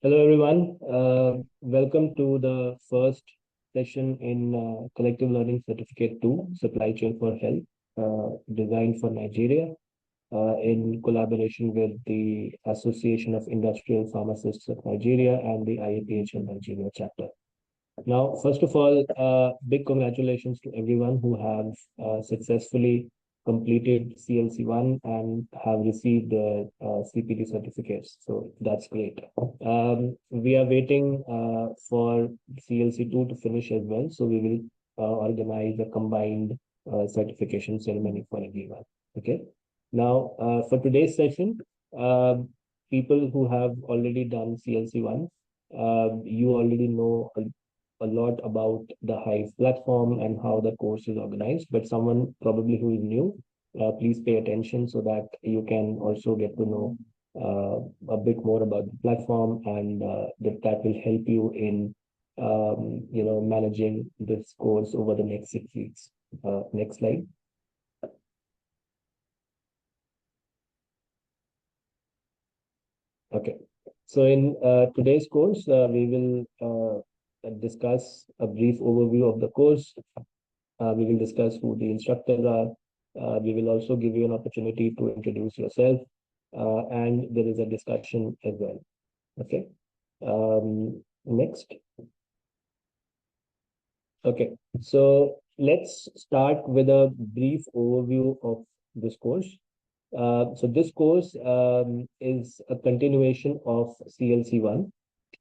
Hello, everyone. Welcome to the first session in Collective Learning Certificate 2, Supply Chain for Health, designed for Nigeria, in collaboration with the Association of Industrial Pharmacists of Nigeria and the IAPHL Nigeria chapter. Now, first of all, big congratulations to everyone who have successfully completed CLC1 and have received the CPD certificates. So that's great. We are waiting for CLC2 to finish as well. So we will organize a combined certification ceremony for everyone. Okay. Now, for today's session, people who have already done CLC1, you already know a lot about the Hive platform and how the course is organized, but someone probably who is new, please pay attention so that you can also get to know a bit more about the platform, and that will help you in managing this course over the next 6 weeks. Next slide. Okay. So in today's course, we will discuss a brief overview of the course. We will discuss who the instructors are. We will also give you an opportunity to introduce yourself, and there is a discussion as well. Okay. Next. Okay. So let's start with a brief overview of this course. So this course is a continuation of CLC1.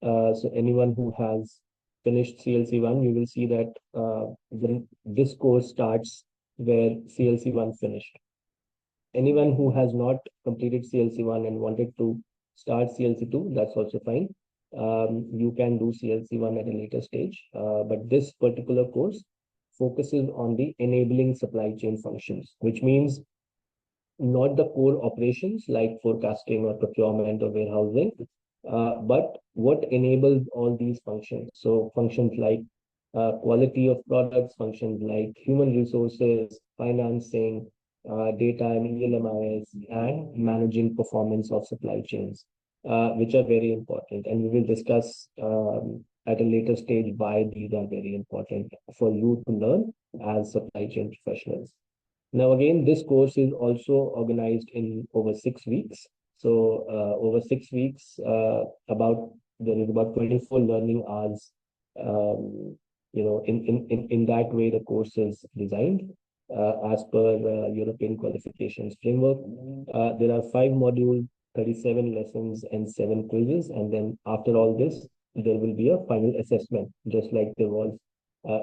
So anyone who has finished CLC1, you will see that this course starts where CLC1 finished. Anyone who has not completed CLC1 and wanted to start CLC2, that's also fine. You can do CLC1 at a later stage, but this particular course focuses on the enabling supply chain functions, which means not the core operations like forecasting or procurement or warehousing, but what enables all these functions. So functions like quality of products, functions like human resources, financing, data and ELMIS, and managing performance of supply chains, which are very important. And we will discuss at a later stage why these are very important for you to learn as supply chain professionals. Now, again, this course is also organized in over 6 weeks. So over 6 weeks, there is about 24 learning hours. In that way, the course is designed as per European qualifications framework. There are 5 modules, 37 lessons, and 7 quizzes. And then after all this, there will be a final assessment, just like there was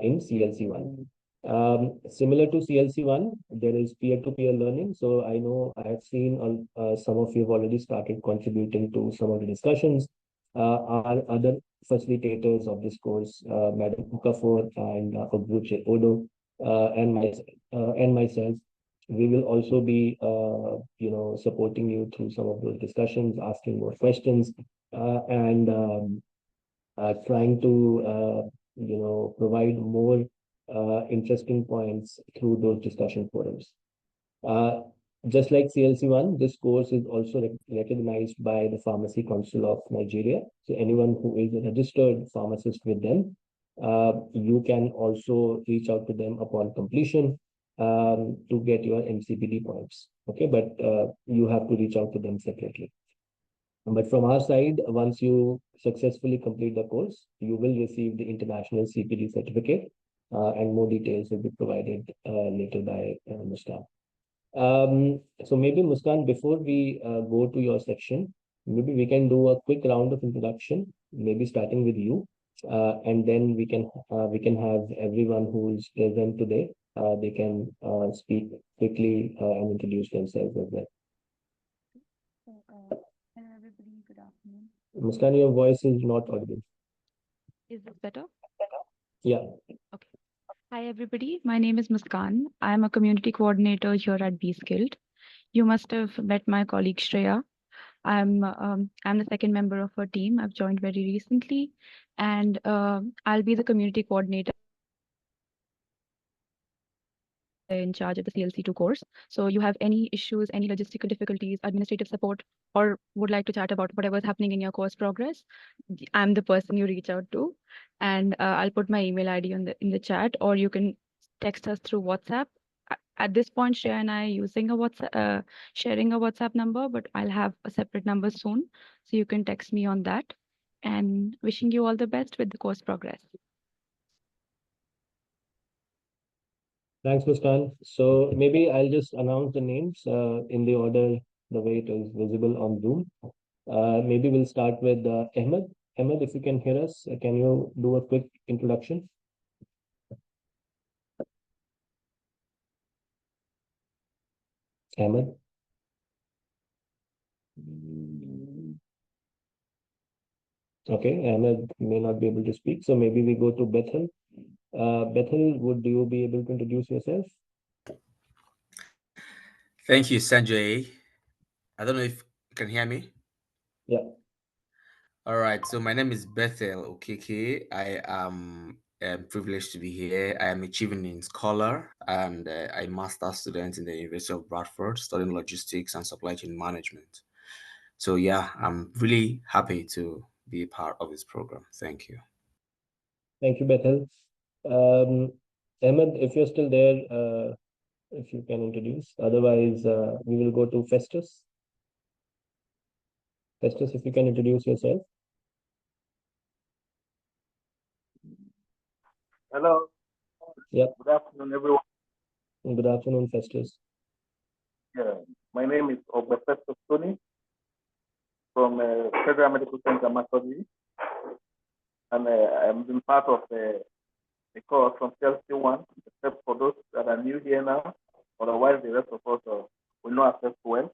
in CLC1. Similar to CLC1, there is peer-to-peer learning. So I know I have seen some of you have already started contributing to some of the discussions. Our other facilitators of this course, Madam Okafor and Ogbuche Odo, and myself, we will also be, supporting you through some of those discussions, asking more questions, and trying to, provide more interesting points through those discussion forums. Just like CLC1, this course is also recognized by the Pharmacy Council of Nigeria. So anyone who is a registered pharmacist with them, you can also reach out to them upon completion to get your MCPD points. Okay, but you have to reach out to them separately. But from our side, once you successfully complete the course, you will receive the international CPD certificate, and more details will be provided later by Muskan. So maybe Muskan, before we go to your section, maybe we can do a quick round of introduction, maybe starting with you, and then we can have everyone who is present today. They can speak quickly and introduce themselves as well. Hello everybody, good afternoon. Muskan, your voice is not audible. Is this better? Yeah. Okay. Hi everybody, my name is Muskan. I am a community coordinator here at B-Skilled. You must have met my colleague Shreya. I'm the second member of her team. I've joined very recently, and I'll be the community coordinator in charge of the CLC2 course. So you have any issues, any logistical difficulties, administrative support, or would like to chat about whatever's happening in your course progress, I'm the person you reach out to. And I'll put my email ID in the chat, or you can text us through WhatsApp. At this point, Shreya and I are using a WhatsApp, sharing a WhatsApp number, but I'll have a separate number soon. So you can text me on that. And wishing you all the best with the course progress. Thanks, Muskan. So maybe I'll just announce the names in the order the way it is visible on Zoom. Maybe we'll start with Ahmed. Ahmed, if you can hear us, can you do a quick introduction? Ahmed. Okay, Ahmed may not be able to speak, so maybe we go to Bethel. Bethel, would you be able to introduce yourself? Thank you, Sanjay. I don't know if you can hear me. Yeah. All right. So my name is Bethel Okeke. I am privileged to be here. I am a chief scholar and a master's student in the University of Bradford, studying logistics and supply chain management. So yeah, I'm really happy to be a part of this program. Thank you. Thank you, Bethel. Ahmed, if you're still there, if you can introduce. Otherwise, we will go to Festus. Festus, if you can introduce yourself. Hello. Yep. Good afternoon, everyone. Good afternoon, Festus. Yeah, my name is Festus Tony from Federal Medical Center, Makurdi, and I'm been part of the course from CLC1, except for those that are new here now. Otherwise, the rest of us will know access well.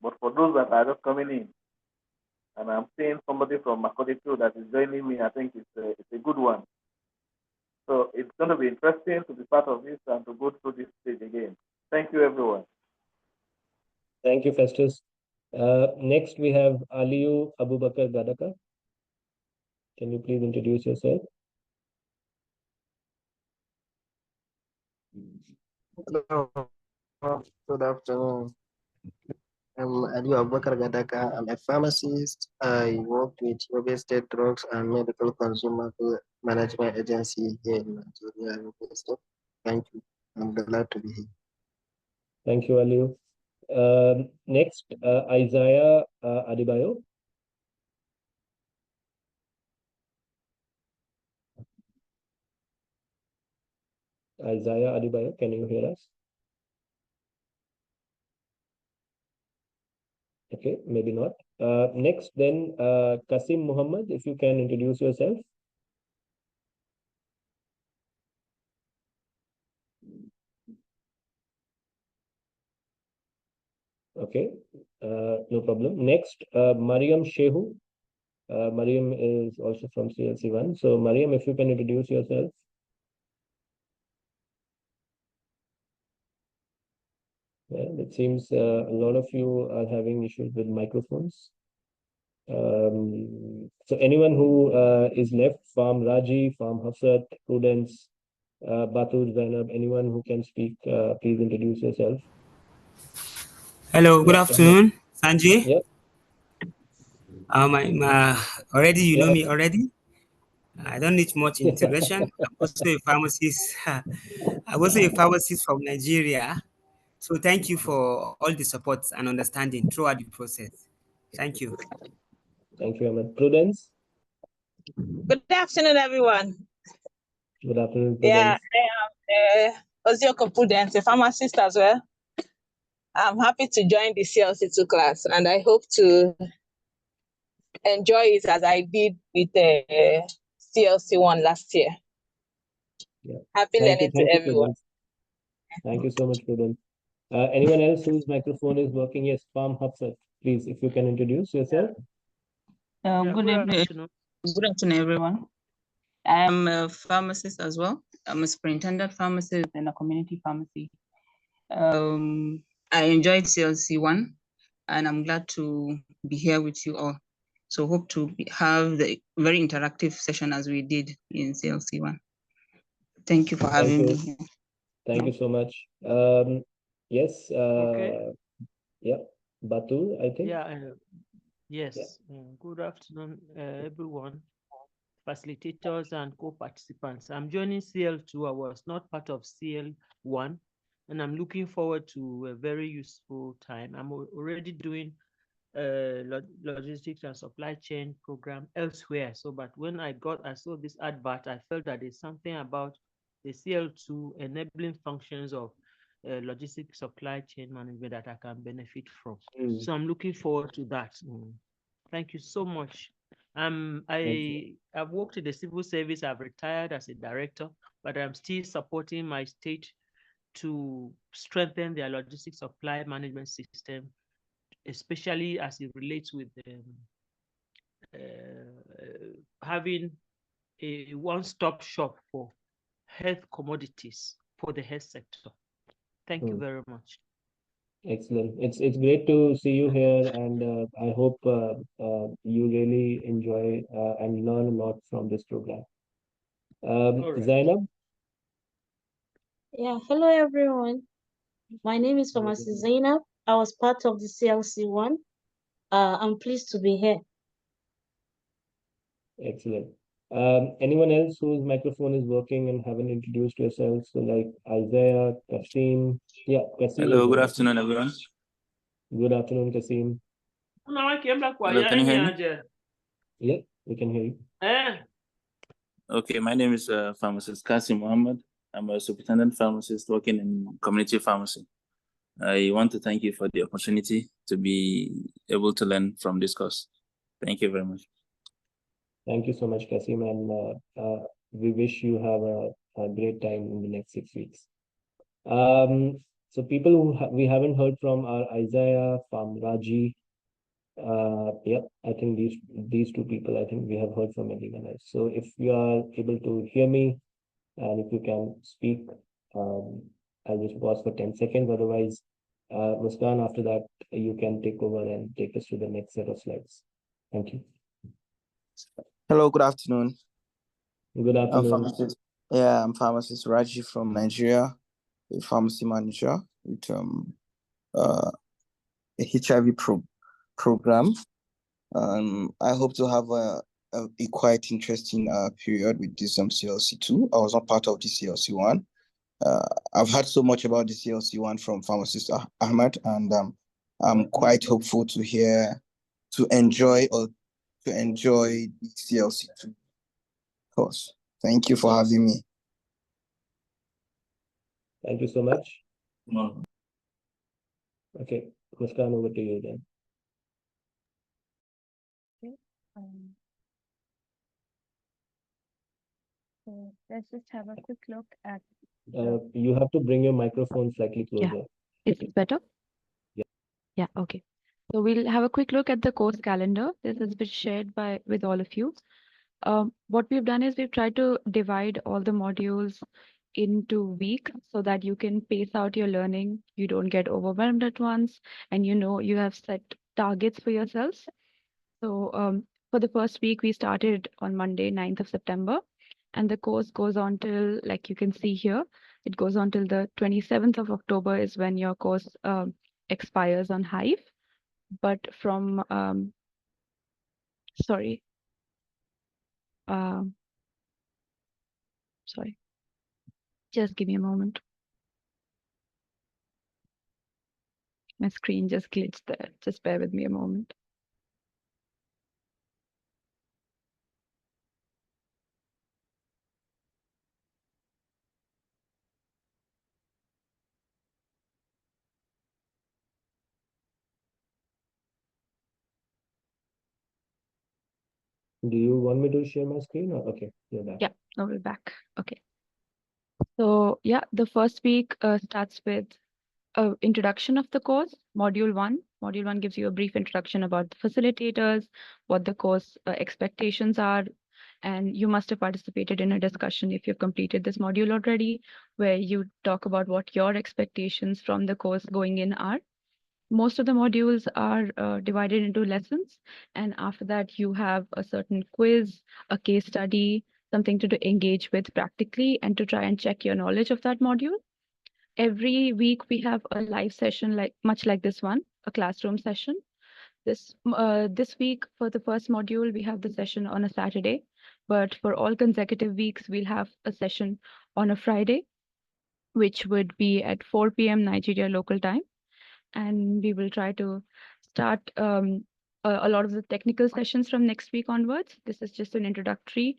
But for those that are just coming in, and I'm seeing somebody from Makurdi too that is joining me, I think it's a good one. So it's going to be interesting to be part of this and to go through this stage again. Thank you, everyone. Thank you, Festus. Next, we have Aliyu Abubakar Gadaka. Can you please introduce yourself? Hello, good afternoon. I'm Aliyu Abubakar Gadaka. I'm a pharmacist. I work with Yobe State Drugs and Medical Consumer Management Agency here in Nigeria. Thank you. I'm glad to be here. Thank you, Aliyu. Next, Isaiah Adebayo. Isaiah Adebayo, can you hear us? Okay, maybe not. Next, then, Kasim Muhammad, if you can introduce yourself. Okay, no problem. Next, Mariam Shehu. Mariam is also from CLC1. So, Mariam, if you can introduce yourself. Yeah, it seems a lot of you are having issues with microphones. So anyone who is left, Farm Raji, Farm Hafsat, Prudence, Batur, Zainab, anyone who can speak, please introduce yourself. Hello, good afternoon, Sanjay. Yeah. Already you know me already. I don't need much introduction. I'm also a pharmacist. I'm also a pharmacist from Nigeria. So thank you for all the support and understanding throughout the process. Thank you. Thank you, Ahmed. Prudence. Good afternoon, everyone. Good afternoon, Prudence. Yeah, I am Ozioko Prudence, a pharmacist as well. I'm happy to join the CLC2 class, and I hope to enjoy it as I did with the CLC1 last year. Yeah. Happy learning to everyone. Prudence. Thank you so much, Prudence. Anyone else whose microphone is working? Yes, Farm Hafsat, please, if you can introduce yourself. Good afternoon. Good afternoon, everyone. I am a pharmacist as well. I'm a superintendent pharmacist in a community pharmacy. I enjoyed CLC1, and I'm glad to be here with you all. So hope to have the very interactive session as we did in CLC1. Thank you for having me here. Thank you so much. Yes, yeah, Batu, I think. Yeah, Yeah. yes. Good afternoon, everyone, facilitators and co-participants. I'm joining CL2. I was not part of CL1, and I'm looking forward to a very useful time. I'm already doing logistics and supply chain program elsewhere. So, but when I saw this advert, I felt that there's something about the CL2 enabling functions of logistics supply chain management that I can benefit from. So I'm looking forward to that. Thank you so much. I've worked in the civil service. I've retired as a director, but I'm still supporting my state to strengthen their logistics supply management system, especially as it relates with having a one-stop shop for health commodities for the health sector. Thank you very much. Excellent. It's great to see you here, and I hope you really enjoy and learn a lot from this program. right. Zainab? Yeah, hello everyone. My name is Pharmacist Zainab. I was part of the CLC one. I'm pleased to be here. Excellent. Anyone else whose microphone is working and haven't introduced yourselves? So like Isaiah, Kasim. Yeah, Kasim. Hello, good afternoon, everyone. Good afternoon, Kasim. Hello, can you hear me? Yeah, we can hear you. Okay, my name is Pharmacist Kasim Mohammed. I'm a superintendent pharmacist working in community pharmacy. I want to thank you for the opportunity to be able to learn from this course. Thank you very much. Thank you so much, Kasim, and we wish you have a great time in the next 6 weeks. So people who we haven't heard from are Isaiah, from Raji. Yeah, I think these two people, I think we have heard from everyone else. So if you are able to hear me, and if you can speak, I'll just pause for 10 seconds. Otherwise, Muskan, after that, you can take over and take us to the next set of slides. Thank you. Hello, good afternoon. Good afternoon. I'm pharmacist Raji from Nigeria, a pharmacy manager with a HIV program. I hope to have a quite interesting period with this CLC2. I was not part of the CLC1. I've heard so much about the CLC1 from pharmacist Ahmad, and I'm quite hopeful to enjoy the CLC2 course. Thank you for having me. Thank you so much. Okay, Muskan, over to you then. Okay. So let's just have a quick look at. You have to bring your microphone slightly closer. Yeah. Is it better? Yeah. Yeah, okay. So we'll have a quick look at the course calendar. This has been shared with all of you. What we've done is we've tried to divide all the modules into weeks so that you can pace out your learning. You don't get overwhelmed at once, and you have set targets for yourselves. So for the first week, we started on Monday, 9th of September, and the course goes on till, like you can see here, it goes on till the 27th of October is when your course expires on Hive. But from, sorry, just give me a moment. My screen just glitched there. Just bear with me a moment. Do you want me to share my screen? Or okay, you're back. Yeah, now we're back. Okay. So yeah, the first week starts with introduction of the course, module 1. Module 1 gives you a brief introduction about the facilitators, what the course expectations are, and you must have participated in a discussion if you've completed this module already, where you talk about what your expectations from the course going in are. Most of the modules are divided into lessons, and after that you have a certain quiz, a case study, something to engage with practically and to try and check your knowledge of that module. every week we have a live session, like much like this one, a classroom session. This week for the first module, we have the session on a Saturday, but for all consecutive weeks, we'll have a session on a Friday, which would be at 4 p.m. Nigeria local time. And we will try to start a lot of the technical sessions from next week onwards. This is just an introductory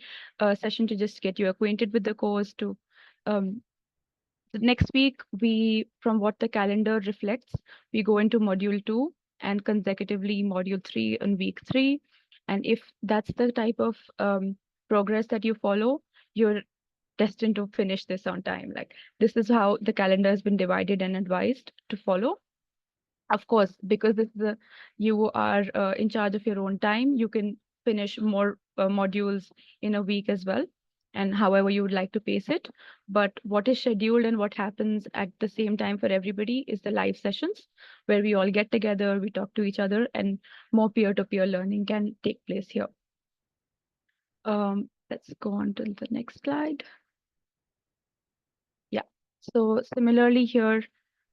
session to just get you acquainted with the course. To the next week, from what the calendar reflects, we go into module 2 and consecutively module 3 on week 3. And if that's the type of progress that you follow, you're destined to finish this on time. Like, this is how the calendar has been divided and advised to follow. Of course, because you are in charge of your own time, you can finish more modules in a week as well, and however you would like to pace it. But what is scheduled and what happens at the same time for everybody is the live sessions, where we all get together, we talk to each other, and more peer-to-peer learning can take place here. Let's go on to the next slide. Yeah, so similarly here,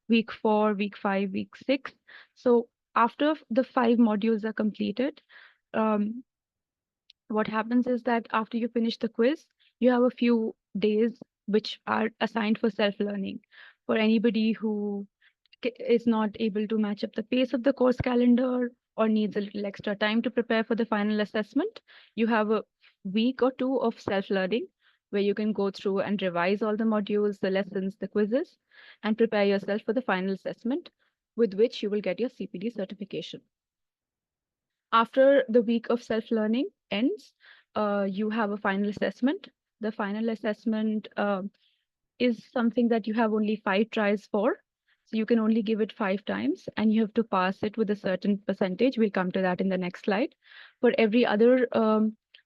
week 4, week 5, week 6. So after the 5 modules are completed, what happens is that after you finish the quiz, you have a few days which are assigned for self-learning. For anybody who is not able to match up the pace of the course calendar or needs a little extra time to prepare for the final assessment, you have a week or 2 of self-learning where you can go through and revise all the modules, the lessons, the quizzes, and prepare yourself for the final assessment, with which you will get your CPD certification. After the week of self-learning ends, you have a final assessment. The final assessment is something that you have only 5 tries for. So you can only give it 5 times and you have to pass it with a certain percentage. We'll come to that in the next slide. For every other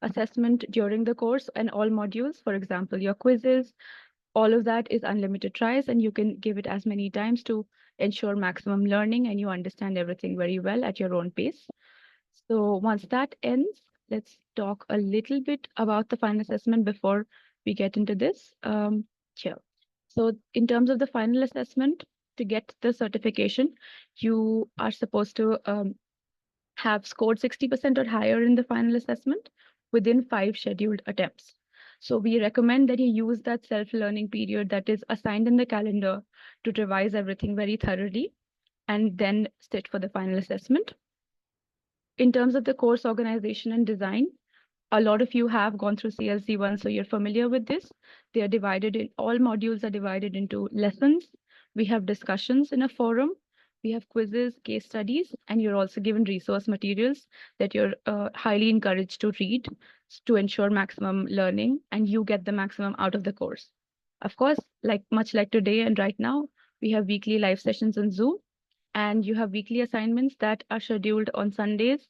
assessment during the course and all modules, for example, your quizzes, all of that is unlimited tries, and you can give it as many times to ensure maximum learning and you understand everything very well at your own pace. So once that ends, let's talk a little bit about the final assessment before we get into this. Here. So in terms of the final assessment, to get the certification, you are supposed to have scored 60% or higher in the final assessment within 5 scheduled attempts. So we recommend that you use that self-learning period that is assigned in the calendar to revise everything very thoroughly and then sit for the final assessment. In terms of the course organization and design, a lot of you have gone through CLC 1, so you're familiar with this. They are divided in, all modules are divided into lessons. We have discussions in a forum. We have quizzes, case studies, and you're also given resource materials that you're highly encouraged to read to ensure maximum learning and you get the maximum out of the course. Of course, much like today and right now, we have weekly live sessions on Zoom, and you have weekly assignments that are scheduled on Sundays,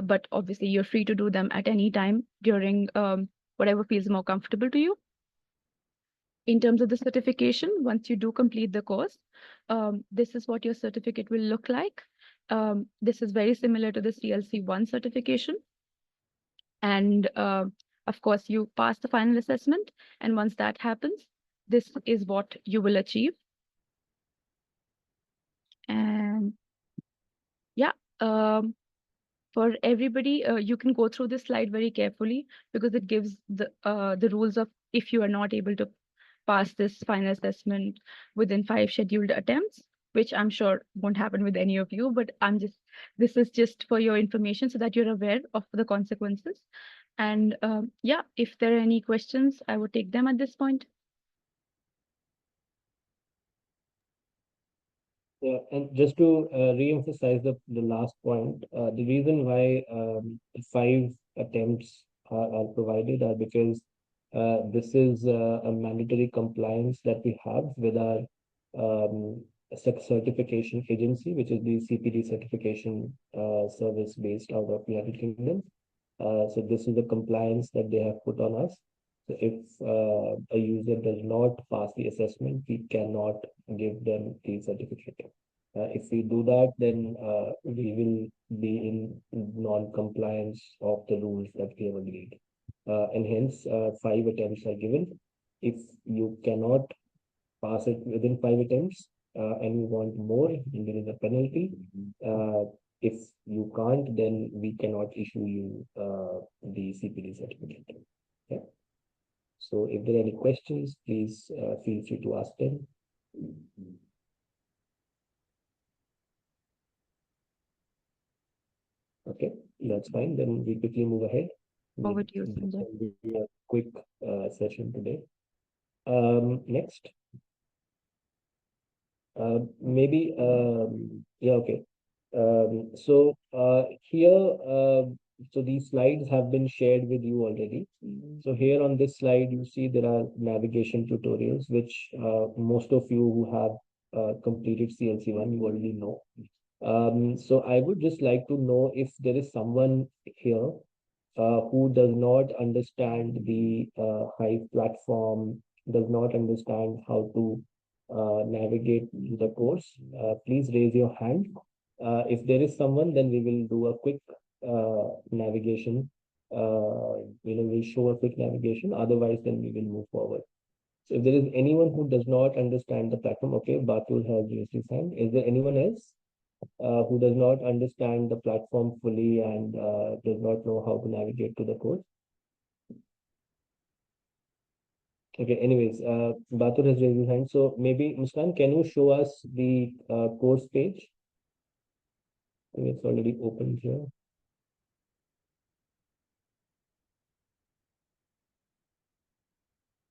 but obviously you're free to do them at any time during whatever feels more comfortable to you. In terms of the certification, once you do complete the course, this is what your certificate will look like. This is very similar to the CLC 1 certification. And of course, you pass the final assessment. And once that happens, this is what you will achieve. And yeah, for everybody, you can go through this slide very carefully because it gives the rules of if you are not able to pass this final assessment within 5 scheduled attempts, which I'm sure won't happen with any of you, but this is just for your information so that you're aware of the consequences. And yeah, if there are any questions, I would take them at this point. Yeah, and just to re-emphasize the last point, the reason why 5 attempts are provided are because this is a mandatory compliance that we have with our certification agency, which is the CPD certification service based out of United Kingdom. So this is the compliance that they have put on us. So if a user does not pass the assessment, we cannot give them the certificate. If we do that, then we will be in non-compliance of the rules that we have agreed. And hence, 5 attempts are given. If you cannot pass it within 5 attempts, and you want more, then there is a penalty. If you can't, then we cannot issue you the CPD certificate. Okay. So if there are any questions, please feel free to ask them. Okay, that's fine. Then we quickly move ahead. Over to you, This Sanjay. will be a quick session today. Next. Maybe, yeah, okay. So here, so these slides have been shared with you already. So here on this slide, you see there are navigation tutorials, which most of you who have completed CLC1, you already know. So I would just like to know if there is someone here who does not understand the Hive platform, does not understand how to navigate the course. Please raise your hand. If there is someone, then we will do a quick navigation. We'll show a quick navigation. Otherwise, then we will move forward. So if there is anyone who does not understand the platform, okay, Batul has raised his hand. Is there anyone else who does not understand the platform fully and does not know how to navigate to the course? Okay, anyways, Batur has raised his hand. So maybe, Muskan, can you show us the course page? I think it's already open here.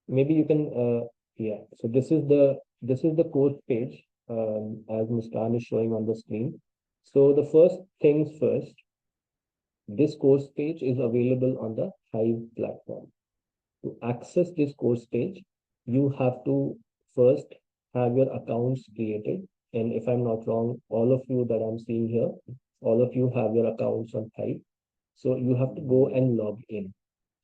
Maybe you can, yeah. So this is the course page, as Muskan is showing on the screen. So the first things first, this course page is available on the Hive platform. To access this course page, you have to first have your accounts created. And if I'm not wrong, all of you that I'm seeing here, all of you have your accounts on Hive. So you have to go and log in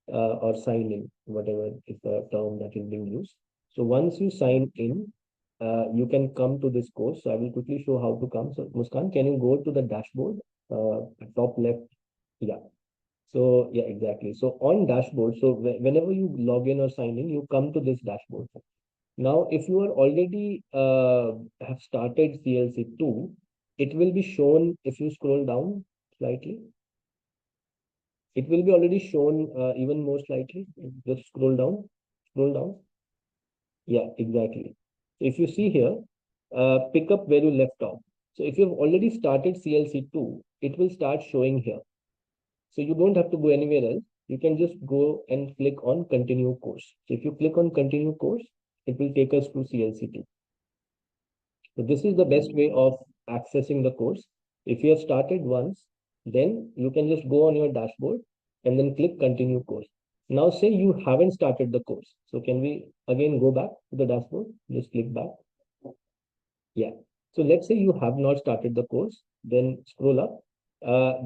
or sign in, whatever is the term that is being used. So once you sign in, you can come to this course. So I will quickly show how to come. So Muskan, can you go to the dashboard, top left? Yeah. So yeah, exactly. So on dashboard, so whenever you log in or sign in, you come to this dashboard. Now, if you are already have started CLC2, it will be shown if you scroll down slightly. It will be already shown even more slightly. Just scroll down, scroll down. Yeah, exactly. If you see here, pick up where you left off. So if you've already started CLC2, it will start showing here. So you don't have to go anywhere else. You can just go and click on continue course. So if you click on continue course, it will take us to CLC2. So this is the best way of accessing the course. If you have started once, then you can just go on your dashboard and then click continue course. Now say you haven't started the course. So can we again go back to the dashboard? Just click back. Yeah. So let's say you have not started the course, then scroll up.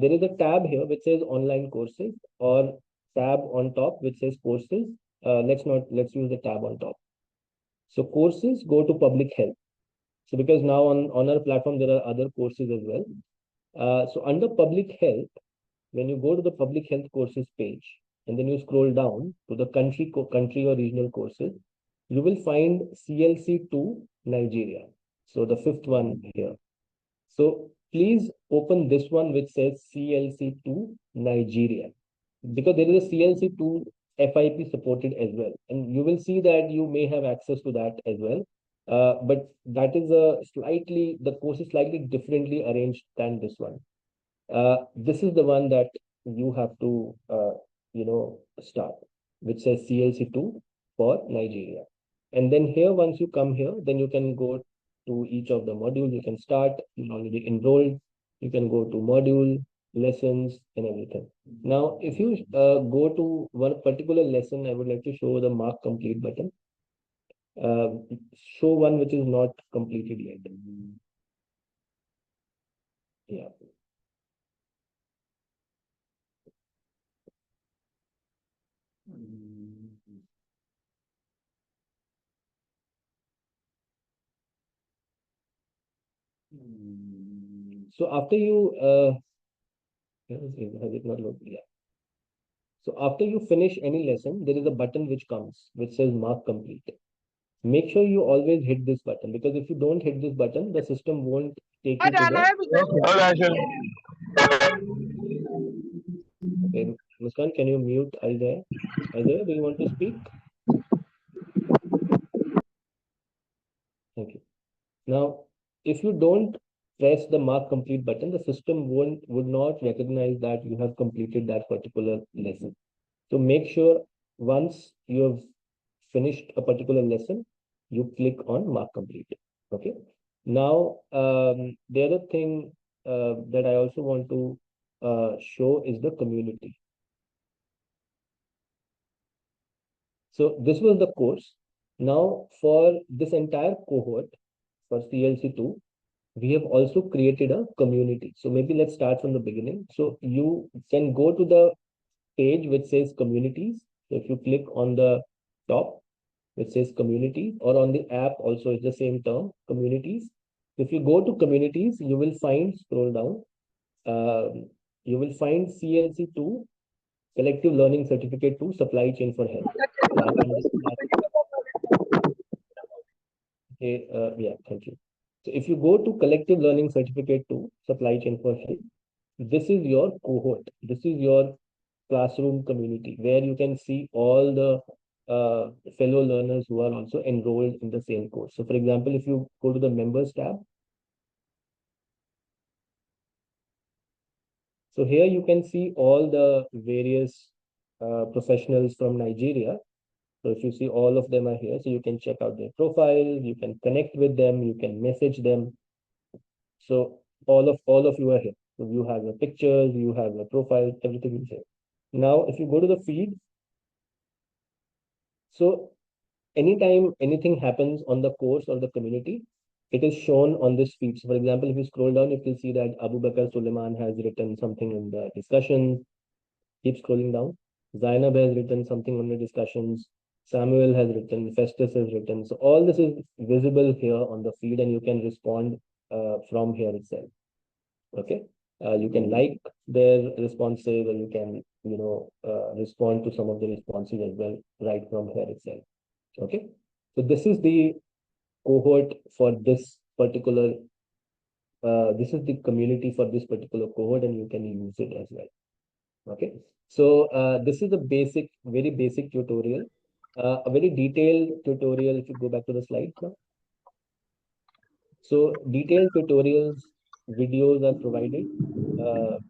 There is a tab here which says online courses or tab on top which says courses. Let's use the tab on top. So courses, go to public health. So because now on our platform, there are other courses as well. So under public health, when you go to the public health courses page, and then you scroll down to the country or regional courses, you will find CLC2 Nigeria. So the fifth one here. So please open this one which says CLC2 Nigeria, because there is a CLC2 FIP supported as well. And you will see that you may have access to that as well. But that is the course is slightly differently arranged than this one. This is the one that you have to, start, which says CLC2 for Nigeria. And then here, once you come here, then you can go to each of the modules. You can start, you're already enrolled. You can go to module, lessons, and everything. Now, if you go to one particular lesson, I would like to show the mark complete button. Show one which is not completed yet. Yeah. So after you has it not loaded? Yeah. So after you finish any lesson, there is a button which comes which says mark complete. make sure you always hit this button, because if you don't hit this button, the system won't take you to the. Okay, Muskan, can you mute Isaiah? Isaiah, do you want to speak? Thank you. Now, if you don't press the mark complete button, the system would not recognize that you have completed that particular lesson. So make sure once you have finished a particular lesson, you click on mark completed. Okay. Now, the other thing that I also want to show is the community. So this was the course. Now, for this entire cohort, for CLC2, we have also created a community. So maybe let's start from the beginning. So you can go to the page which says communities. So if you click on the top, which says community, or on the app also it's the same term, communities. If you go to communities, you will find, scroll down, you will find CLC2, Collective Learning Certificate 2, Supply Chain for Health. Yeah, thank you. So if you go to Collective Learning Certificate 2, Supply Chain for Health, this is your cohort. This is your classroom community where you can see all the fellow learners who are also enrolled in the same course. So for example, if you go to the members tab, so here you can see all the various professionals from Nigeria. So if you see, all of them are here, so you can check out their profile, you can connect with them, you can message them. So all of you are here. So you have your pictures, you have your profile, everything is here. Now, if you go to the feed, so anytime anything happens on the course or the community, it is shown on this feed. So for example, if you scroll down, you can see that Abu Bakr Suleiman has written something in the discussion. Keep scrolling down. Zainab has written something on the discussions. Samuel has written, Festus has written. So all this is visible here on the feed, and you can respond from here itself. Okay. You can like their responses, or you can, respond to some of the responses as well, right from here itself. Okay. So this is the cohort for this particular, this is the community for this particular cohort, and you can use it as well. Okay. So this is a basic, very basic tutorial, a very detailed tutorial. If you go back to the slides now. So detailed tutorials, videos are provided.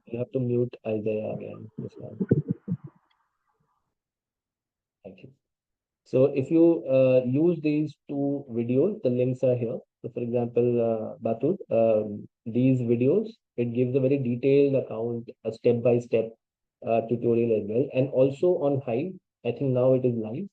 You have to mute Isaiah again this time. Thank you. So if you use these two videos, the links are here. So for example, Batul, these videos, it gives a very detailed account, a step-by-step tutorial as well. And also on Hive, I think now it is live.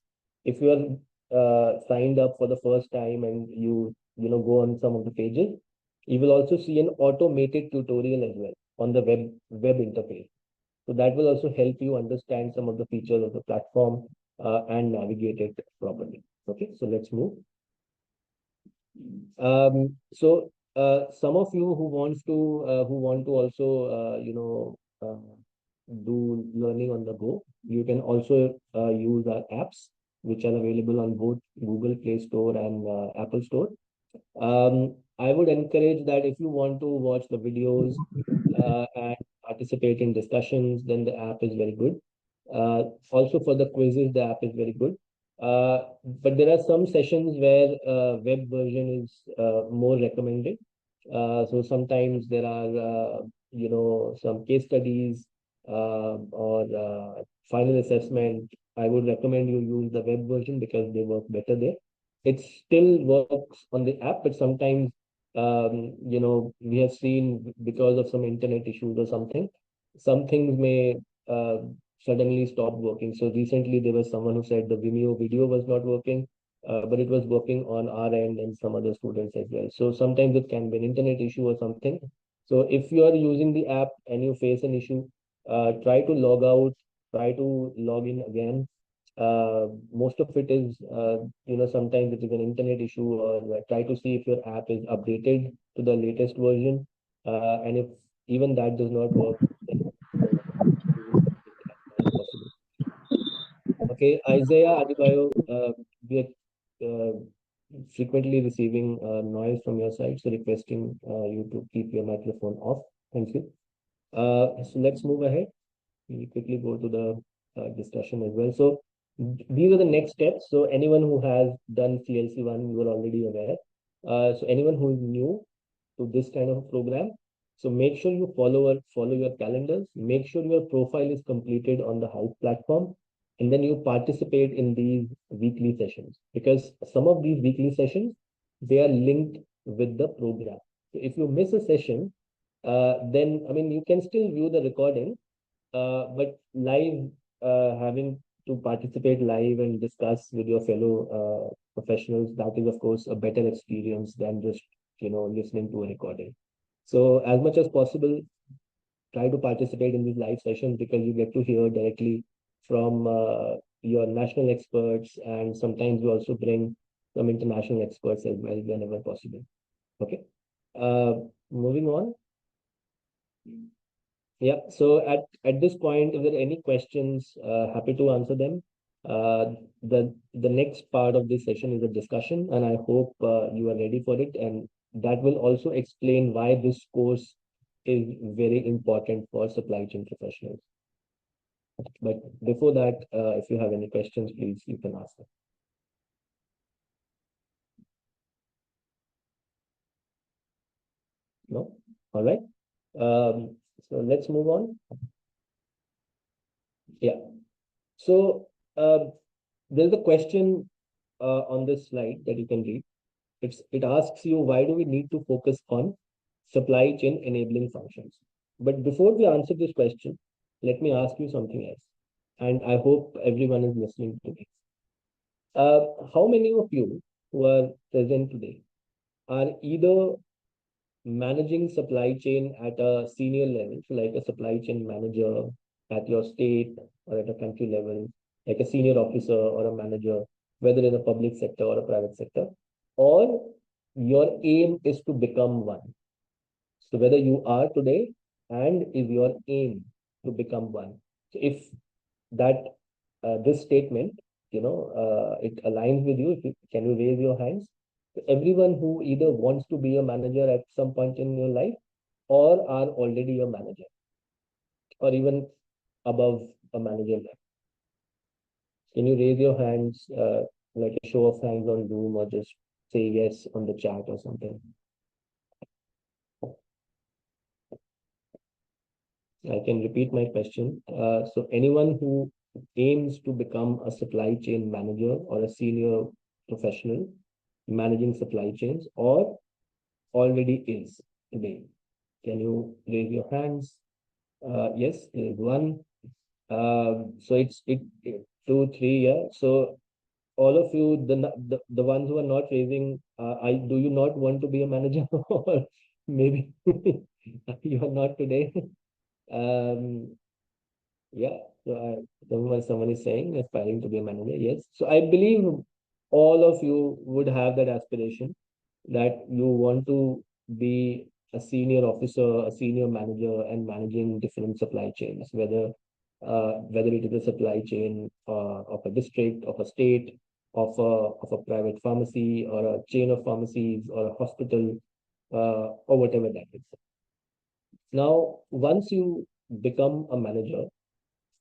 If you are signed up for the first time and you go on some of the pages, you will also see an automated tutorial as well on the web interface. So that will also help you understand some of the features of the platform and navigate it properly. Okay, so let's move. So some of you who want to also do learning on the go, you can also use our apps, which are available on both Google Play Store and Apple Store. I would encourage that if you want to watch the videos and participate in discussions, then the app is very good. Also for the quizzes, the app is very good. But there are some sessions where web version is more recommended. So sometimes there are, some case studies or final assessment. I would recommend you use the web version because they work better there. It still works on the app, but sometimes, we have seen because of some internet issues or something, some things may suddenly stop working. So recently there was someone who said the Vimeo video was not working, but it was working on our end and some other students as well. So sometimes it can be an internet issue or something. So if you are using the app and you face an issue, try to log out, try to log in again. Most of it is, sometimes it is an internet issue, or try to see if your app is updated to the latest version. And if even that does not work, then possible. Okay, Isaiah Adebayo, we are frequently receiving noise from your side, so requesting you to keep your microphone off. Thank you. So let's move ahead. We quickly go to the discussion as well. So these are the next steps. So anyone who has done CLC 1, you are already aware. So anyone who is new to this kind of a program, so make sure you follow your calendars. Make sure your profile is completed on the House platform, and then you participate in these weekly sessions, because some of these weekly sessions, they are linked with the program. So if you miss a session, then I mean you can still view the recording, but live, having to participate live and discuss with your fellow professionals, that is of course a better experience than just listening to a recording. So as much as possible, try to participate in these live sessions, because you get to hear directly from your national experts, and sometimes we also bring some international experts as well whenever possible. Okay. Moving on. Yeah, so at this point, if there are any questions, happy to answer them. The next part of this session is a discussion, and I hope you are ready for it. And that will also explain why this course is very important for supply chain professionals. But before that, if you have any questions, please you can ask them. No? All right. So let's move on. Yeah. So there's a question on this slide that you can read. It asks you, why do we need to focus on supply chain enabling functions? But before we answer this question, let me ask you something else. And I hope everyone is listening to me. How many of you who are present today are either managing supply chain at a senior level, so like a supply chain manager at your state or at a country level, like a senior officer or a manager, whether in a public sector or a private sector, or your aim is to become one? So whether you are today, and is your aim to become one? So if that this statement, it aligns with you, can you raise your hands? So everyone who either wants to be a manager at some point in your life, or are already a manager, or even above a manager level. Can you raise your hands, like a show of hands on Zoom, or just say yes on the chat or something? I can repeat my question. So anyone who aims to become a supply chain manager or a senior professional managing supply chains, or already is today, can you raise your hands? Yes, there is one. So it 2, 3, yeah. So all of you, the ones who are not raising, do you not want to be a manager, or maybe you are not today? Yeah, so someone is saying aspiring to be a manager. Yes. So I believe all of you would have that aspiration, that you want to be a senior officer, a senior manager, and managing different supply chains, whether it is a supply chain of a district, of a state, of a private pharmacy, or a chain of pharmacies, or a hospital, or whatever that is. Now, once you become a manager,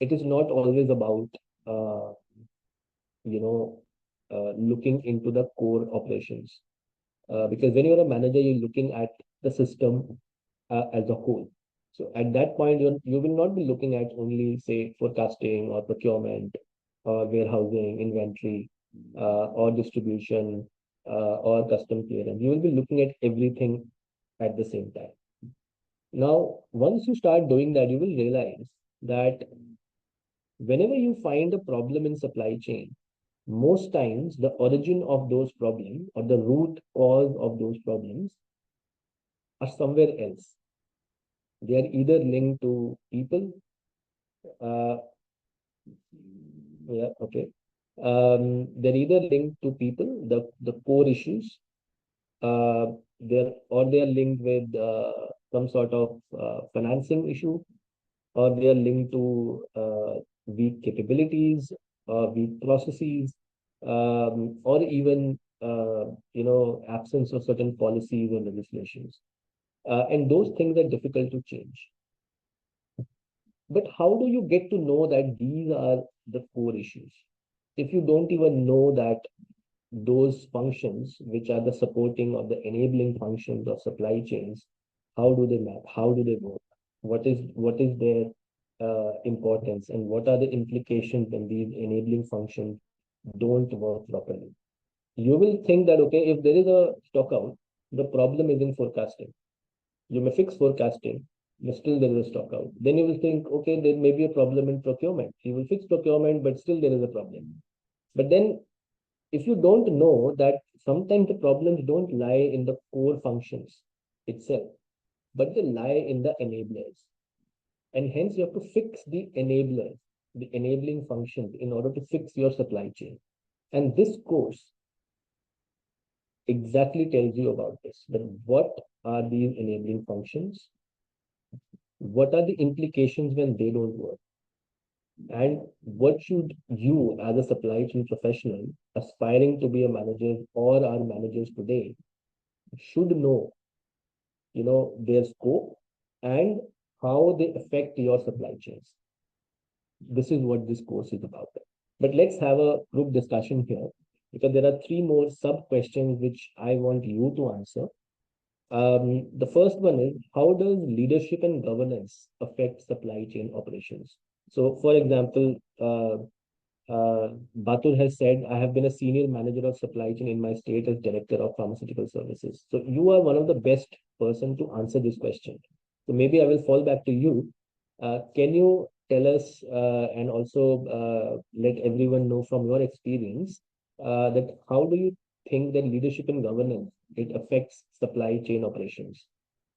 it is not always about uh, looking into the core operations, because when you're a manager, you're looking at the system as a whole. So at that point, you will not be looking at only, say, forecasting or procurement or warehousing, inventory, or distribution, or custom clearance. You will be looking at everything at the same time. Now, once you start doing that, you will realize that whenever you find a problem in supply chain, most times the origin of those problems, or the root cause of those problems, are somewhere else. They are either linked to people. Uh, yeah, okay. They're either linked to people, the core issues. They are linked with some sort of financing issue, or they are linked to weak capabilities, weak processes, or even absence of certain policies or legislations. And those things are difficult to change. But how do you get to know that these are the core issues? If you don't even know that those functions, which are the supporting or the enabling functions of supply chains, how do they map? How do they work? What is their importance, and what are the implications when these enabling functions don't work properly? You will think that okay, if there is a stock out, the problem is in forecasting. You may fix forecasting, but still there is a stock out. Then you will think, okay, there may be a problem in procurement. You will fix procurement, but still there is a problem. But then if you don't know that sometimes the problems don't lie in the core functions itself, but they lie in the enablers. And hence you have to fix the enablers, the enabling functions in order to fix your supply chain. And this course exactly tells you about this, that what are these enabling functions? What are the implications when they don't work? And what should you, as a supply chain professional, aspiring to be a manager or are managers today, should know, their scope and how they affect your supply chains. This is what this course is about. But let's have a group discussion here, because there are three more sub questions which I want you to answer. The first one is, how does leadership and governance affect supply chain operations? So, for example, Batur has said, I have been a senior manager of supply chain in my state as director of pharmaceutical services. So you are one of the best person to answer this question. So maybe I will fall back to you. Can you tell us and also let everyone know from your experience that how do you think that leadership and governance, it affects supply chain operations?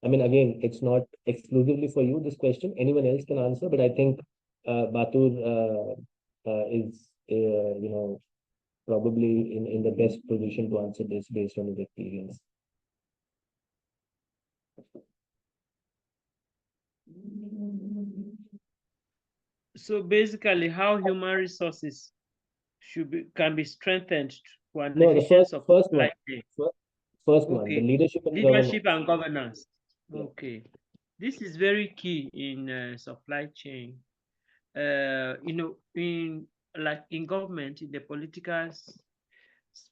I mean, again, it's not exclusively for you, this question. Anyone else can answer, but I think Batur is probably in the best position to answer this based on his experience. So basically, how human resources can be strengthened for an efficient supply chain. First one, the leadership and leadership governance. and governance. Okay, this is very key in supply chain. In government, in the political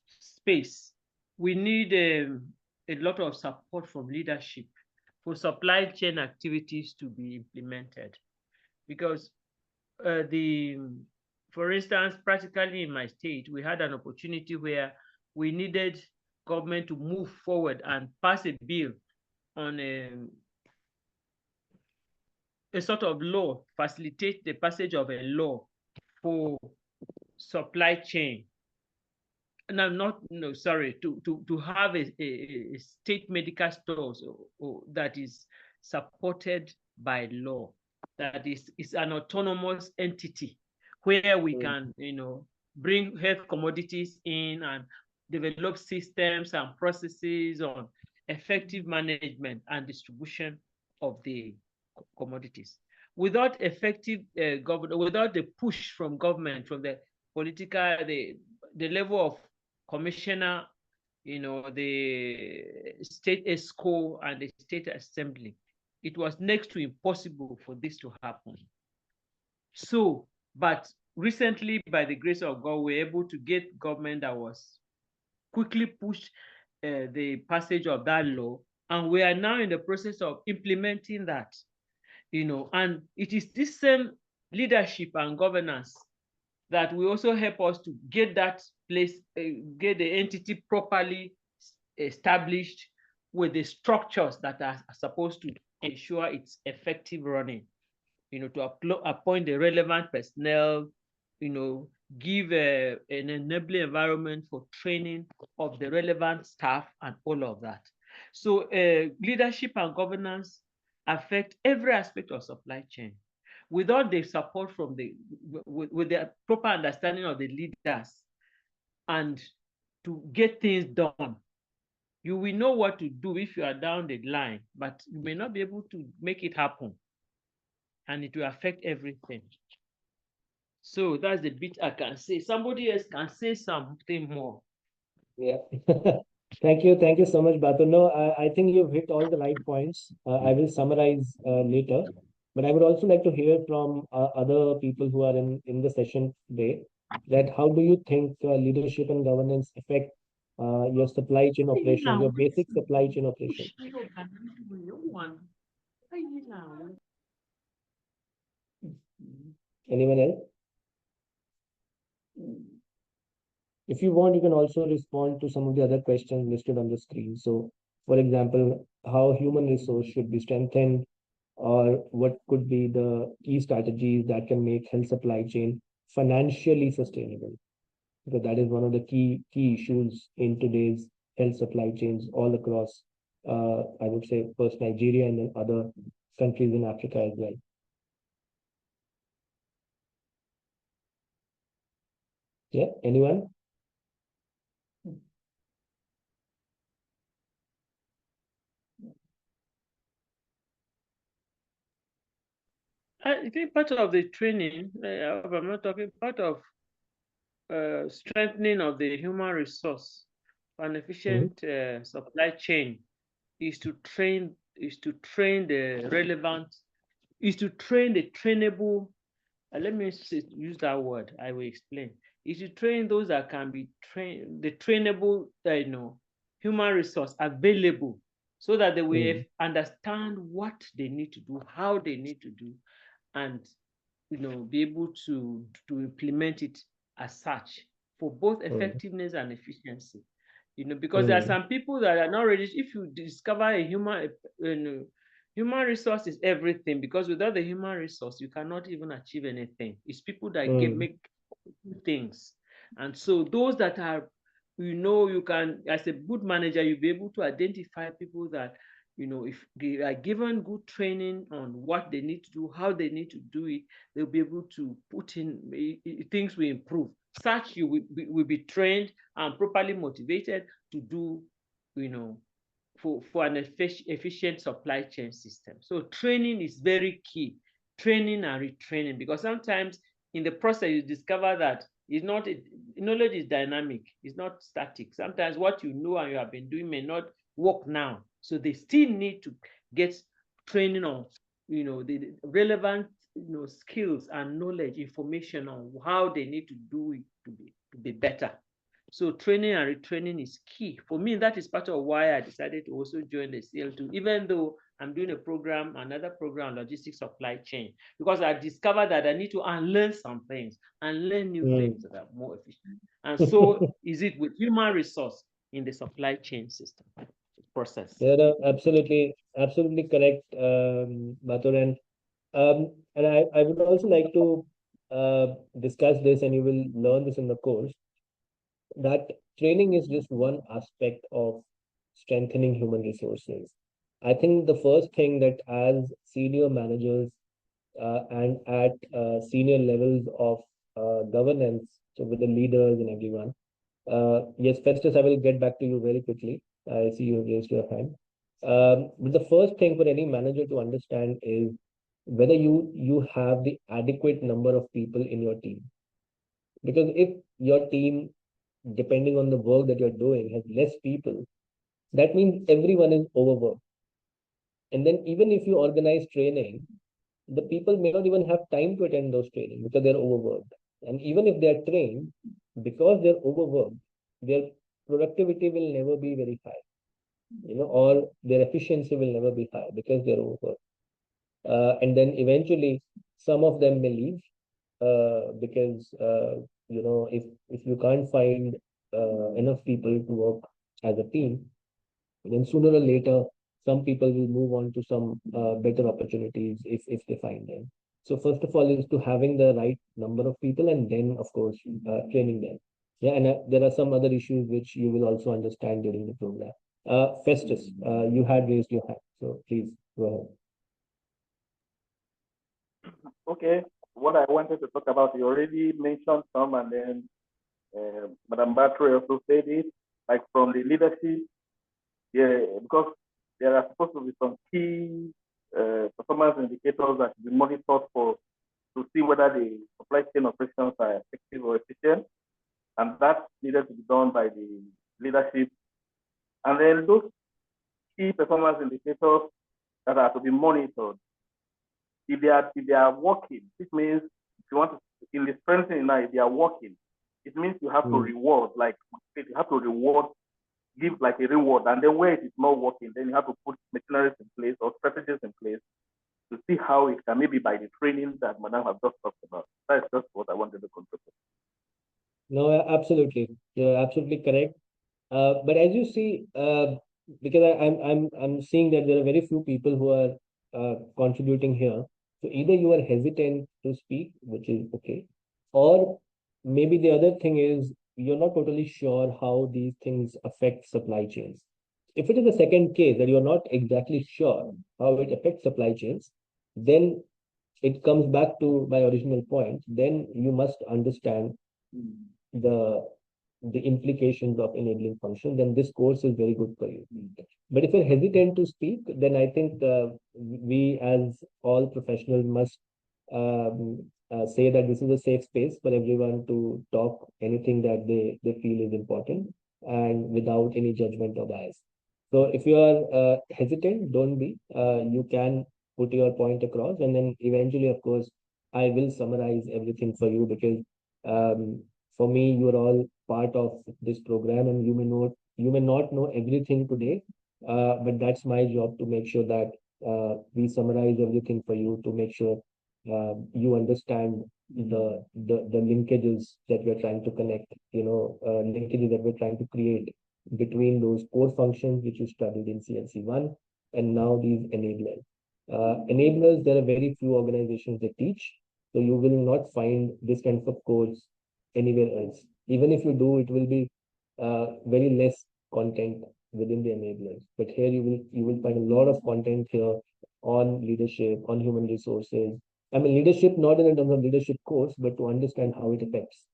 space, we need a lot of support from leadership for supply chain activities to be implemented, because for instance, practically in my state, we had an opportunity where we needed government to move forward and pass a bill on a sort of law, facilitate the passage of a law for supply chain. To have a state medical stores that is supported by law, that is an autonomous entity where we can, bring health commodities in and develop systems and processes on effective management and distribution of the commodities. Without effective without the push from government, from the political, the level of commissioner, the state ESCO and the state assembly, it was next to impossible for this to happen. So, but recently, by the grace of God, we were able to get government that was quickly pushed the passage of that law, and we are now in the process of implementing that, and it is this same leadership and governance that will also help us to get that place, get the entity properly established with the structures that are supposed to ensure its effective running, to appoint the relevant personnel, give an enabling environment for training of the relevant staff and all of that. So leadership and governance affect every aspect of supply chain. Without the support from with the proper understanding of the leaders and to get things done, you will know what to do if you are down the line, but you may not be able to make it happen, and it will affect everything. So that's the bit I can say. Somebody else can say something more. Yeah. Thank you so much, Batul. No, I think you've hit all the right points. I will summarize later, but I would also like to hear from other people who are in the session today that how do you think leadership and governance affect your supply chain operations, your basic supply chain operations? Anyone else? If you want, you can also respond to some of the other questions listed on the screen. So, for example, how human resource should be strengthened, or what could be the key strategies that can make health supply chain financially sustainable? Because that is one of the key issues in today's health supply chains all across, I would say, first Nigeria and then other countries in Africa as well. Yeah, anyone? I think part of the training, I'm not talking part of strengthening of the human resource for an efficient supply chain is to train the relevant, is to train the trainable. Let me use that word. I will explain. Is to train those that can be trained, the trainable, human resource available, so that they will understand what they need to do, how they need to do, and be able to implement it as such for both effectiveness and efficiency. Because there are some people that are not ready. If you discover a human resource is everything, because without the human resource, you cannot even achieve anything. It's people that make things. And so those that are, you can, as a good manager, you'll be able to identify people that, if they are given good training on what they need to do, how they need to do it, they'll be able to put in, things will improve. Such you will be trained and properly motivated to do, for an efficient supply chain system. So training is very key, training and retraining, because sometimes in the process you discover that knowledge is dynamic, it's not static. Sometimes what you know and you have been doing may not work now. So they still need to get training on, the relevant, skills and knowledge, information on how they need to do it to be better. So training and retraining is key. For me, that is part of why I decided to also join the CL2, even though I'm doing another program, logistics supply chain, because I discovered that I need to unlearn some things and learn new things that are more efficient. And so is it with human resource in the supply chain system process. Yeah, no, absolutely correct, Batul. And I would also like to discuss this, and you will learn this in the course, that training is just one aspect of strengthening human resources. I think the first thing that as senior managers and at senior levels of governance, so with the leaders and everyone, yes, Festus, I will get back to you very quickly. I see you raised your hand. But the first thing for any manager to understand is whether you have the adequate number of people in your team. Because if your team, depending on the work that you're doing, has less people, that means everyone is overworked. And then even if you organize training, the people may not even have time to attend those training because they're overworked. And even if they're trained, because they're overworked, their productivity will never be very high, or their efficiency will never be high because they're overworked. And then eventually some of them may leave because if you can't find enough people to work as a team, then sooner or later some people will move on to some better opportunities if they find them. So first of all is to having the right number of people, and then of course training them. Yeah, and there are some other issues which you will also understand during the program. Festus, you had raised your hand, so please go ahead. Okay, what I wanted to talk about, you already mentioned some, and then Madam Battery also said it, like from the leadership, yeah, because there are supposed to be some key performance indicators that should be monitored to see whether the supply chain operations are effective or efficient, and that needed to be done by the leadership, and then those key performance indicators that are to be monitored. If they are working, it means if you want to in the strengthening now, if they are working, it means you have to reward, like you have to reward, give like a reward, and then where it is not working, then you have to put machineries in place or strategies in place to see how it can, maybe by the training that Madam has just talked about. That's just what I wanted to contribute. No, absolutely. You're absolutely correct. But as you see, because I'm seeing that there are very few people who are contributing here. So either you are hesitant to speak, which is okay, or maybe the other thing is you're not totally sure how these things affect supply chains. If it is the second case that you're not exactly sure how it affects supply chains, then it comes back to my original point. Then you must understand the the implications of enabling function, then this course is very good for you. But if you're hesitant to speak, then I think we as all professionals must say that this is a safe space for everyone to talk anything that they feel is important and without any judgment or bias. So if you are hesitant, don't be. You can put your point across, and then eventually, of course, I will summarize everything for you because for me, you're all part of this program, and you may not know everything today, but that's my job to make sure that we summarize everything for you to make sure you understand the linkages that we're trying to connect, linkages that we're trying to create between those core functions which you studied in CLC1 and now these enablers. Enablers, there are very few organizations that teach, so you will not find this kind of course anywhere else. Even if you do, it will be very less content within the enablers. But here you will find a lot of content here on leadership, on human resources. I mean, leadership not in terms of leadership course, but to understand how it affects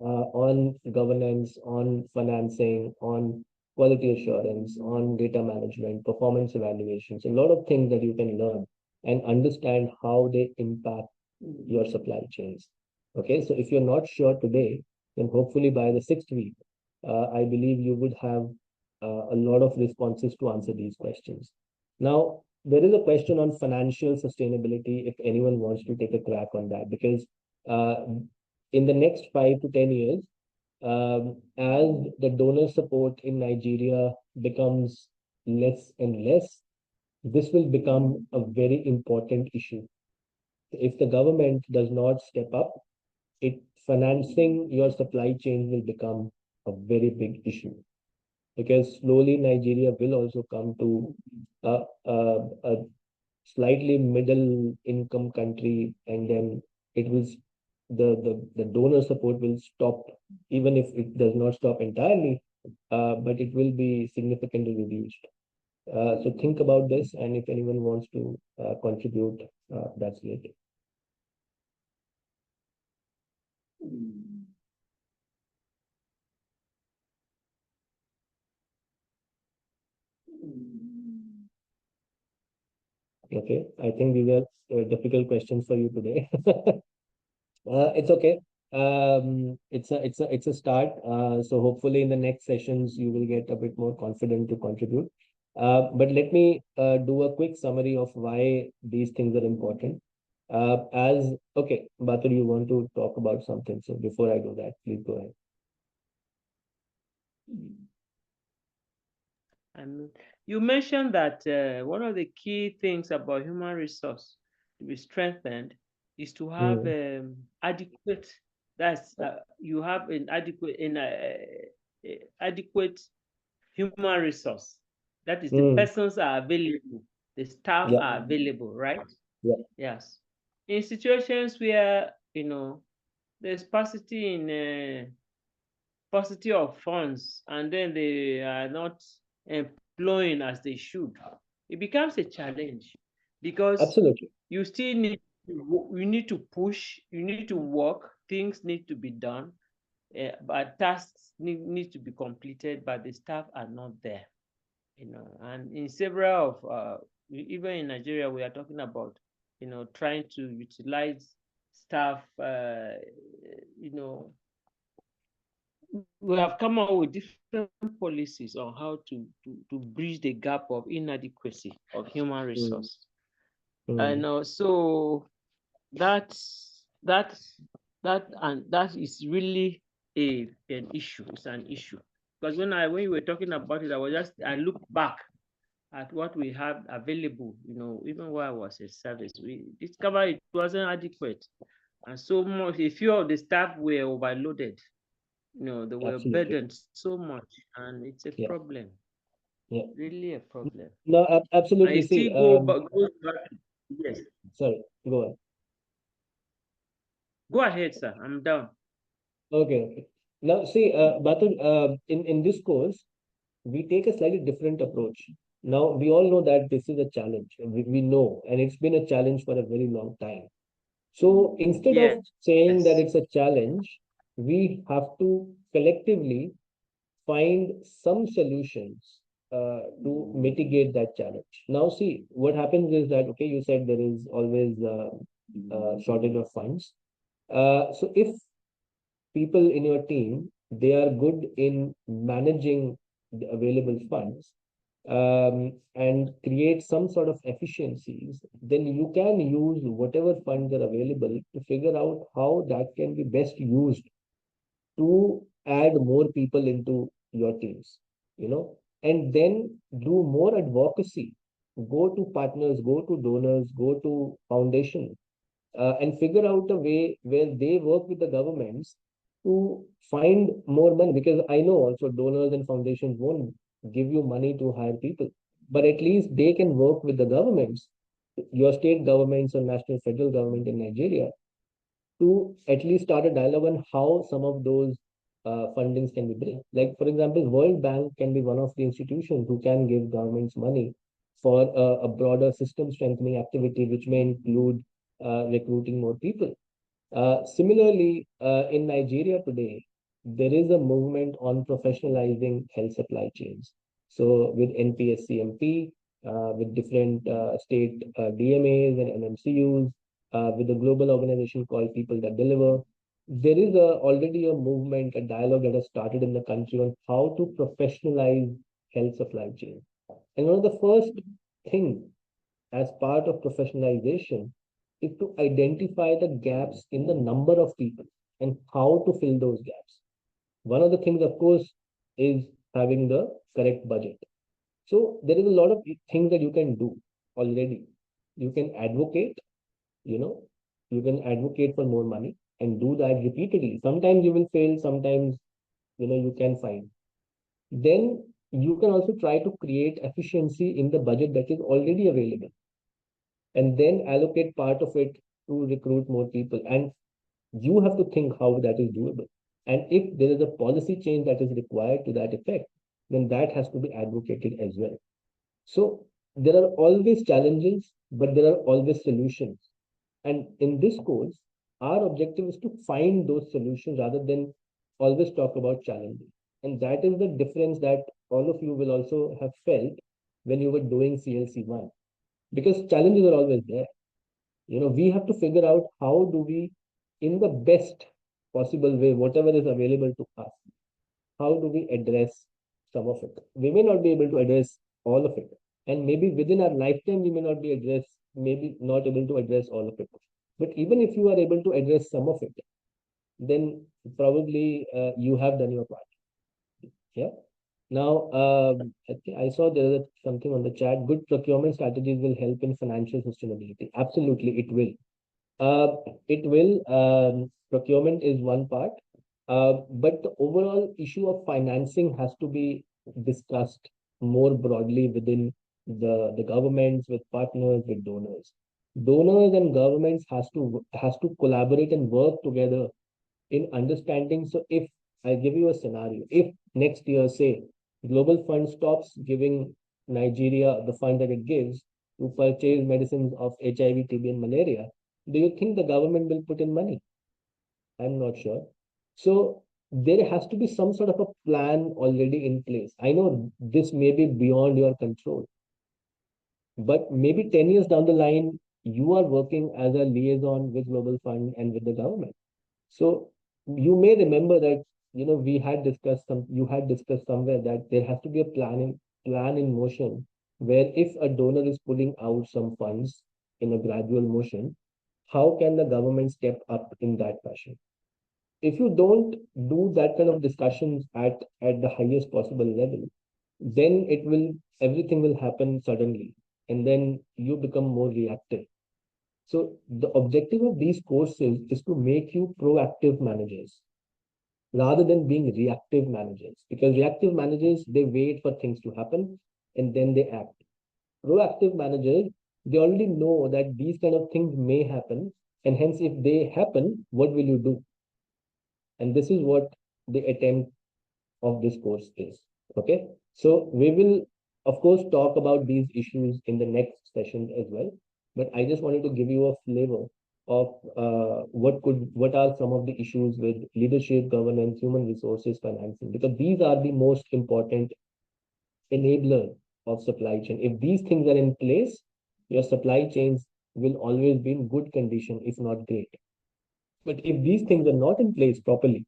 on governance, on financing, on quality assurance, on data management, performance evaluations, a lot of things that you can learn and understand how they impact your supply chains. Okay, so if you're not sure today, then hopefully by the 6th week, I believe you would have a lot of responses to answer these questions. Now, there is a question on financial sustainability if anyone wants to take a crack on that, because in the next 5 to 10 years, as the donor support in Nigeria becomes less and less, this will become a very important issue. If the government does not step up, financing your supply chain will become a very big issue, because slowly Nigeria will also come to a slightly middle income country, and then it will the donor support will stop, even if it does not stop entirely, but it will be significantly reduced. So think about this, and if anyone wants to contribute, that's great. Okay, I think these are difficult questions for you today. It's okay. It's a start. So hopefully in the next sessions you will get a bit more confident to contribute. But let me do a quick summary of why these things are important. Okay, Batul, you want to talk about something? So before I do that, please go ahead. You mentioned that one of the key things about human resource to be strengthened is to have adequate. That's you have an adequate human resource. That is, the persons are available, the staff are available, right? Yes. In situations where there's paucity in paucity of funds, and then they are not employing as they should, it becomes a challenge, because absolutely you still need you need to push, you need to work, things need to be done, but tasks need to be completed, but the staff are not there. And in several of even in Nigeria, we are talking about trying to utilize staff we have come up with different policies on how to bridge the gap of inadequacy of human resource. And so that is really an issue. It's an issue, because when you were talking about it, I looked back at what we have available. Even while I was in service, we discovered it wasn't adequate, and so much. A few of the staff were overloaded. They were burdened so much, and it's a problem. Yeah, really a problem. No, absolutely. I See, still goes back. Yes. Sorry, go on. Go ahead, sir. I'm down. Okay. Now, see, Batul, in this course, we take a slightly different approach. Now, we all know that this is a challenge. We know, and it's been a challenge for a very long time. So instead of saying that it's a challenge, we have to collectively find some solutions to mitigate that challenge. Now, see, what happens is that, okay, you said there is always shortage of funds. So if people in your team, they are good in managing the available funds, and create some sort of efficiencies, then you can use whatever funds are available to figure out how that can be best used to add more people into your teams, and then do more advocacy. Go to partners, go to donors, go to foundations, and figure out a way where they work with the governments to find more money. Because I know also donors and foundations won't give you money to hire people, but at least they can work with the governments, your state governments or national federal government in Nigeria, to at least start a dialogue on how some of those fundings can be bring. Like, for example, World Bank can be one of the institutions who can give governments money for a broader system strengthening activity, which may include recruiting more people. Similarly, in Nigeria today, there is a movement on professionalizing health supply chains. So with NPSCMP, with different state DMAs and MMCUs, with a global organization called People That Deliver, there is already a movement, a dialogue that has started in the country on how to professionalize health supply chain. And one of the first things as part of professionalization is to identify the gaps in the number of people and how to fill those gaps. One of the things, of course, is having the correct budget. So there is a lot of things that you can do already. You can advocate, you know, you can advocate for more money and do that repeatedly. Sometimes you will fail, sometimes, you can find. Then you can also try to create efficiency in the budget that is already available, and then allocate part of it to recruit more people. And you have to think how that is doable. And if there is a policy change that is required to that effect, then that has to be advocated as well. So there are always challenges, but there are always solutions. And in this course, our objective is to find those solutions rather than always talk about challenges. And that is the difference that all of you will also have felt when you were doing CLC1, because challenges are always there. We have to figure out how do we, in the best possible way, whatever is available to us, how do we address some of it. We may not be able to address all of it, and maybe within our lifetime we may not be maybe not able to address all of it. But even if you are able to address some of it, then probably you have done your part. Yeah. Now, I saw there is something on the chat. Good procurement strategies will help in financial sustainability. Absolutely, it will. It will. Procurement is one part, but the overall issue of financing has to be discussed more broadly within the governments, with partners, with donors. Donors and governments has to collaborate and work together in understanding. So if I give you a scenario, if next year, say, Global Fund stops giving Nigeria the fund that it gives to purchase medicines of HIV, TB, and malaria, do you think the government will put in money? I'm not sure. So there has to be some sort of a plan already in place. I know this may be beyond your control, but maybe 10 years down the line, you are working as a liaison with Global Fund and with the government. So you may remember that we had discussed you had discussed somewhere that there has to be a plan in motion where if a donor is pulling out some funds in a gradual motion, how can the government step up in that fashion? If you don't do that kind of discussions at the highest possible level, then everything will happen suddenly, and then you become more reactive. So the objective of these courses is to make you proactive managers rather than being reactive managers, because reactive managers, they wait for things to happen and then they act. Proactive managers, they already know that these kind of things may happen, and hence if they happen, what will you do? And this is what the attempt of this course is. Okay, so we will of course talk about these issues in the next session as well, but I just wanted to give you a flavor of what are some of the issues with leadership, governance, human resources, financing, because these are the most important enabler of supply chain. If these things are in place, your supply chains will always be in good condition, if not great. But if these things are not in place properly,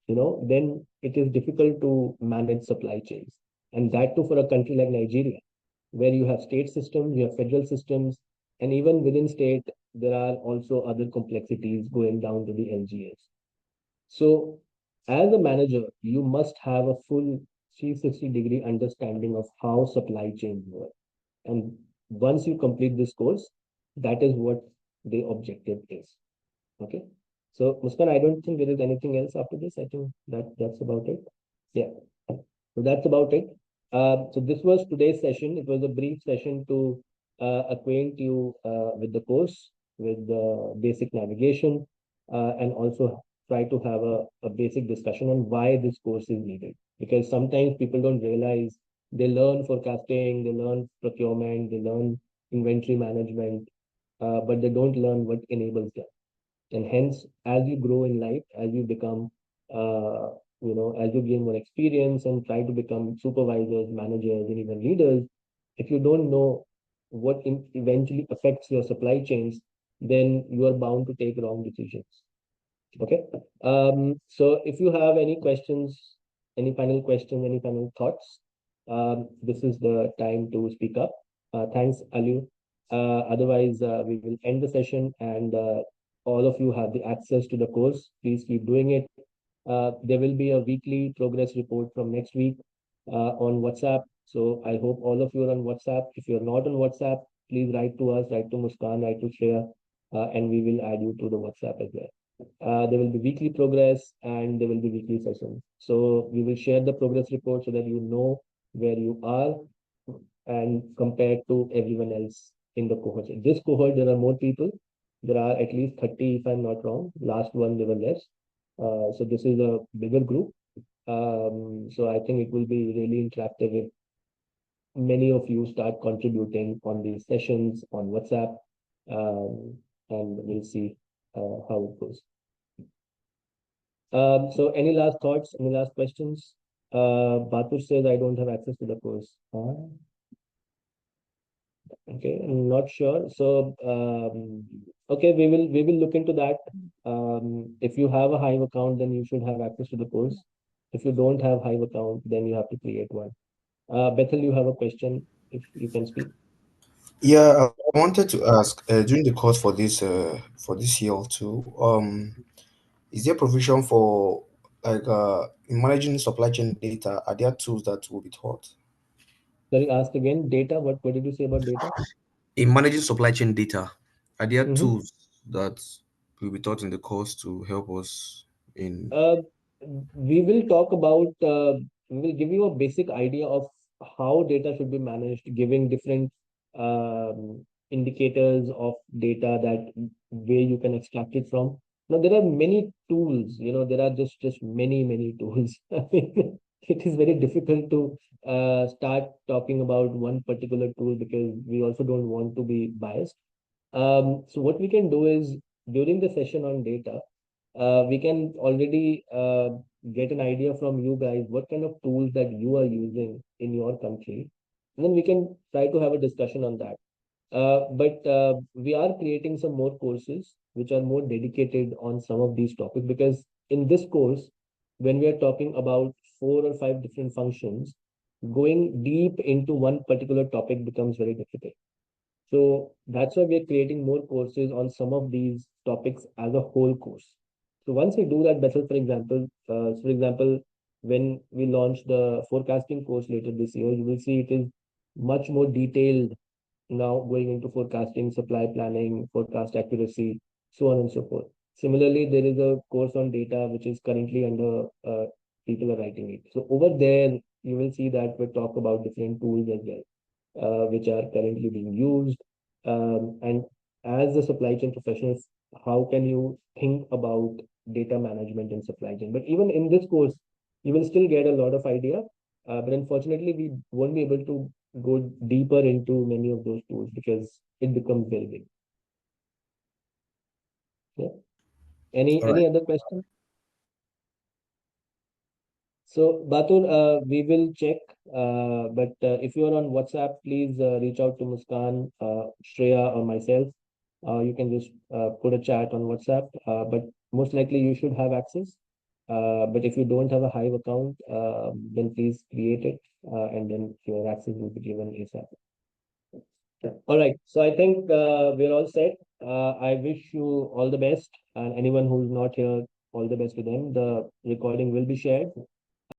then it is difficult to manage supply chains. And that too for a country like Nigeria, where you have state systems, you have federal systems, and even within state, there are also other complexities going down to the LGAs. So as a manager, you must have a full 360-degree understanding of how supply chains work. And once you complete this course, that is what the objective is. Okay. So Muskan, I don't think there is anything else after this. I think that's about it. Yeah. So that's about it. So this was today's session. It was a brief session to acquaint you with the course, with the basic navigation, and also try to have a basic discussion on why this course is needed. Because sometimes people don't realize they learn forecasting, they learn procurement, they learn inventory management, but they don't learn what enables them. And hence, as you grow in life, as you become as you gain more experience and try to become supervisors, managers, and even leaders, if you don't know what eventually affects your supply chains, then you are bound to take wrong decisions. Okay. So if you have any questions, any final questions, any final thoughts, this is the time to speak up. Thanks, Aliu. Otherwise, we will end the session, and all of you have the access to the course. Please keep doing it. There will be a weekly progress report from next week on WhatsApp. So I hope all of you are on WhatsApp. If you're not on WhatsApp, please write to us, write to Muskan, write to Shreya, and we will add you to the WhatsApp as well. There will be weekly progress and there will be weekly sessions. So we will share the progress report so that you know where you are and compared to everyone else in the cohort. This cohort, there are more people. There are at least 30, if I'm not wrong. Last one, there were less. So this is a bigger group. So I think it will be really interactive if many of you start contributing on these sessions on WhatsApp, and we'll see how it goes. So any last thoughts, any last questions? Batur says I don't have access to the course. Okay, I'm not sure. So okay, we will look into that. If you have a Hive account, then you should have access to the course. If you don't have Hive account, then you have to create one. Bethel, you have a question, if you can speak. Yeah, I wanted to ask during the course for this CL2, is there provision for like in managing supply chain data? Are there tools that will be taught? Sorry, ask again. Data. What did you say about data? In managing supply chain data, are there tools that will be taught in the course to help us in? We will talk about. We will give you a basic idea of how data should be managed, giving different indicators of data that where you can extract it from. Now there are many tools. There are just many tools. I mean, it is very difficult to start talking about one particular tool because we also don't want to be biased. So what we can do is during the session on data, we can already get an idea from you guys what kind of tools that you are using in your country. And then we can try to have a discussion on that. But we are creating some more courses which are more dedicated on some of these topics, because in this course, when we are talking about 4 or 5 different functions, going deep into one particular topic becomes very difficult. So that's why we're creating more courses on some of these topics as a whole course. So once we do that, Bethel, for example, when we launch the forecasting course later this year, you will see it is much more detailed now, going into forecasting, supply planning, forecast accuracy, so on and so forth. Similarly, there is a course on data which is currently under people are writing it. So over there, you will see that we talk about different tools as well, which are currently being used. And as a supply chain professionals, how can you think about data management in supply chain? But even in this course, you will still get a lot of idea. But unfortunately, we won't be able to go deeper into many of those tools because it becomes very big. Yeah. Any other question? So, Batul, we will check. But if you are on WhatsApp, please reach out to Muskan, Shreya, or myself. You can just put a chat on WhatsApp. But most likely you should have access. But if you don't have a Hive account, then please create it, and then your access will be given ASAP. All right. So I think we're all set. I wish you all the best, and anyone who's not here, all the best to them. The recording will be shared.